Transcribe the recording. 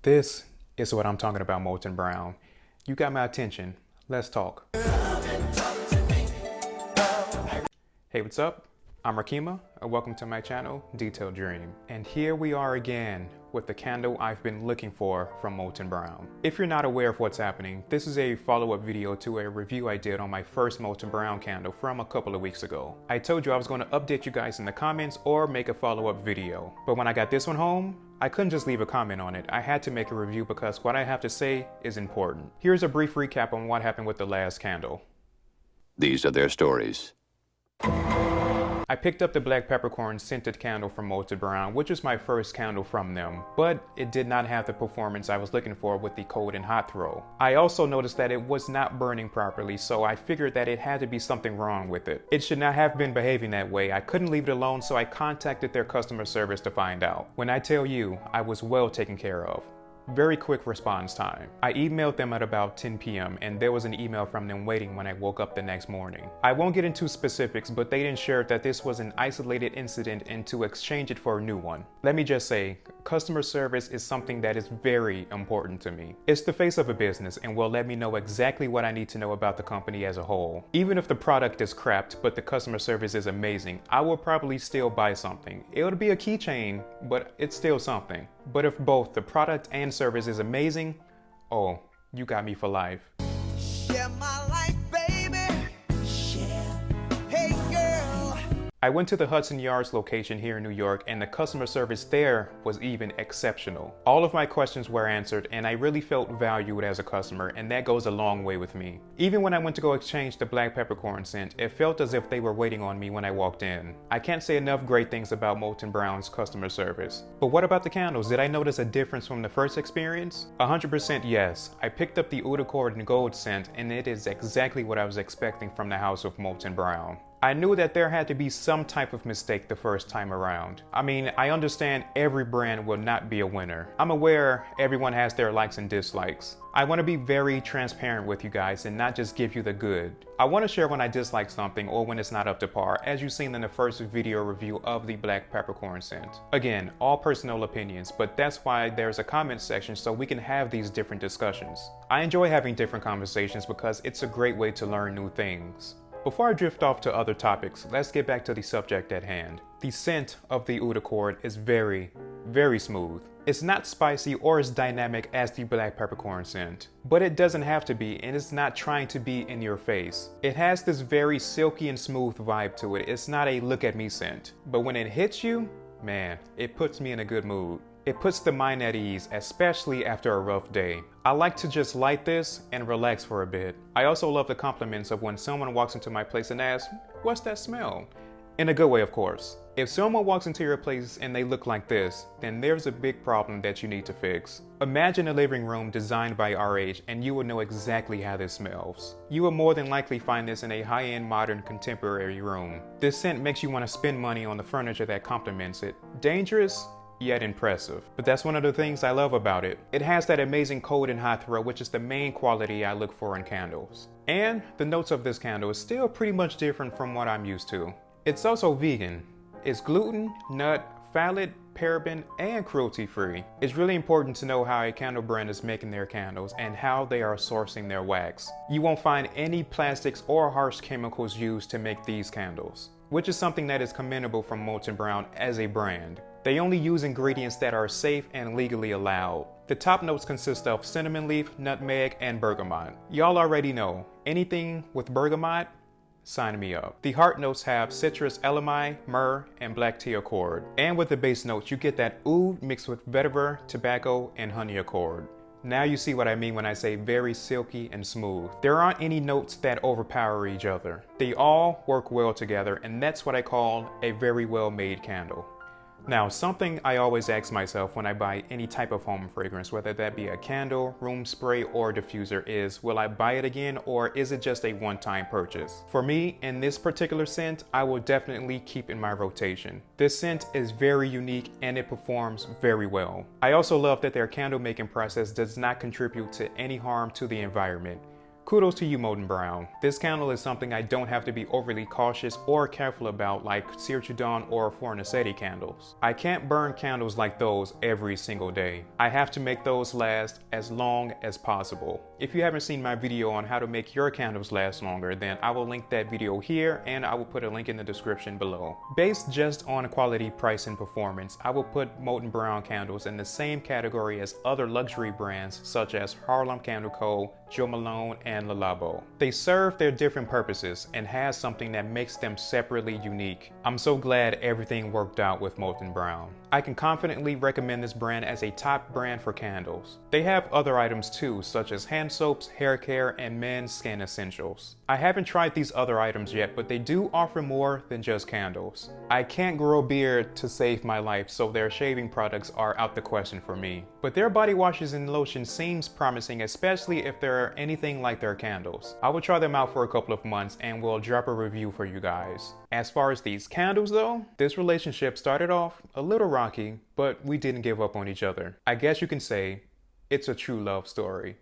This is what I'm talking about, Molton Brown. You got my attention. Let's talk. Hey, what's up? I'm Rekeema, and welcome to my channel, Detailed Dream. And here we are again with the candle I've been looking for from Molton Brown. If you're not aware of what's happening, this is a follow-up video to a review I did on my first Molton Brown candle from a couple of weeks ago. I told you I was going to update you guys in the comments or make a follow-up video. But when I got this one home, I couldn't just leave a comment on it. I had to make a review because what I have to say is important. Here's a brief recap on what happened with the last candle. These are their stories. I picked up the Black Peppercorn scented candle from Molton Brown, which is my first candle from them, but it did not have the performance I was looking for with the cold and hot throw. I also noticed that it was not burning properly, so I figured that it had to be something wrong with it. It should not have been behaving that way. I couldn't leave it alone, so I contacted their customer service to find out. When I tell you, I was well taken care of. Very quick response time. I emailed them at about 10 p.m. and there was an email from them waiting when I woke up the next morning. I won't get into specifics, but they ensured that this was an isolated incident and to exchange it for a new one. Let me just say, customer service is something that is very important to me. It's the face of a business and will let me know exactly what I need to know about the company as a whole. Even if the product is crapped, but the customer service is amazing, I will probably still buy something. It'll be a keychain, but it's still something. But if both the product and service is amazing, oh, you got me for life. Share my life, baby. Share. Hey, girl. I went to the Hudson Yards location here in New York and the customer service there was even exceptional. All of my questions were answered and I really felt valued as a customer, and that goes a long way with me. Even when I went to go exchange the Black Peppercorn scent, it felt as if they were waiting on me when I walked in. I can't say enough great things about Molton Brown's customer service. But what about the candles? Did I notice a difference from the first experience? 100% yes. I picked up the Oud Accord and Gold scent and it is exactly what I was expecting from the house of Molton Brown. I knew that there had to be some type of mistake the first time around. I mean, I understand every brand will not be a winner. I'm aware everyone has their likes and dislikes. I want to be very transparent with you guys and not just give you the good. I want to share when I dislike something or when it's not up to par, as you've seen in the first video review of the Black Peppercorn scent. Again, all personal opinions, but that's why there's a comment section so we can have these different discussions. I enjoy having different conversations because it's a great way to learn new things. Before I drift off to other topics, let's get back to the subject at hand. The scent of the Oud Accord is very, very smooth. It's not spicy or as dynamic as the Black Peppercorn scent, but it doesn't have to be, and it's not trying to be in your face. It has this very silky and smooth vibe to it. It's not a look at me scent, but when it hits you, man, it puts me in a good mood. It puts the mind at ease, especially after a rough day. I like to just light this and relax for a bit. I also love the compliments of when someone walks into my place and asks, "What's that smell?" In a good way, of course. If someone walks into your place and they look like this, then there's a big problem that you need to fix. Imagine a living room designed by RH and you will know exactly how this smells. You will more than likely find this in a high-end modern contemporary room. This scent makes you want to spend money on the furniture that complements it. Dangerous? Yet impressive. But that's one of the things I love about it. It has that amazing cold and hot throw, which is the main quality I look for in candles. And the notes of this candle is still pretty much different from what I'm used to. It's also vegan. It's gluten, nut, phthalate, paraben, and cruelty-free. It's really important to know how a candle brand is making their candles and how they are sourcing their wax. You won't find any plastics or harsh chemicals used to make these candles, which is something that is commendable from Molton Brown as a brand. They only use ingredients that are safe and legally allowed. The top notes consist of cinnamon leaf, nutmeg, and bergamot. Y'all already know, anything with bergamot, sign me up. The heart notes have citrus elemi, myrrh, and black tea accord. And with the base notes, you get that oud mixed with vetiver, tobacco, and honey accord. Now you see what I mean when I say very silky and smooth. There aren't any notes that overpower each other. They all work well together, and that's what I call a very well-made candle. Now, something I always ask myself when I buy any type of home fragrance, whether that be a candle, room spray, or diffuser, is will I buy it again or is it just a one-time purchase? For me, in this particular scent, I will definitely keep in my rotation. This scent is very unique and it performs very well. I also love that their candle making process does not contribute to any harm to the environment. Kudos to you, Molton Brown. This candle is something I don't have to be overly cautious or careful about like Cire Trudon or Fornasetti candles. I can't burn candles like those every single day. I have to make those last as long as possible. If you haven't seen my video on how to make your candles last longer, then I will link that video here and I will put a link in the description below. Based just on quality, price, and performance, I will put Molton Brown candles in the same category as other luxury brands such as Harlem Candle Co., Jo Malone, and Le Labo. They serve their different purposes and has something that makes them separately unique. I'm so glad everything worked out with Molton Brown. I can confidently recommend this brand as a top brand for candles. They have other items too, such as hand soaps, hair care, and men's skin essentials. I haven't tried these other items yet, but they do offer more than just candles. I can't grow a beard to save my life, so their shaving products are out the question for me. But their body washes and lotions seems promising, especially if they're anything like their candles. I will try them out for a couple of months and will drop a review for you guys. As far as these candles though, this relationship started off a little rocky, but we didn't give up on each other. I guess you can say it's a true love story.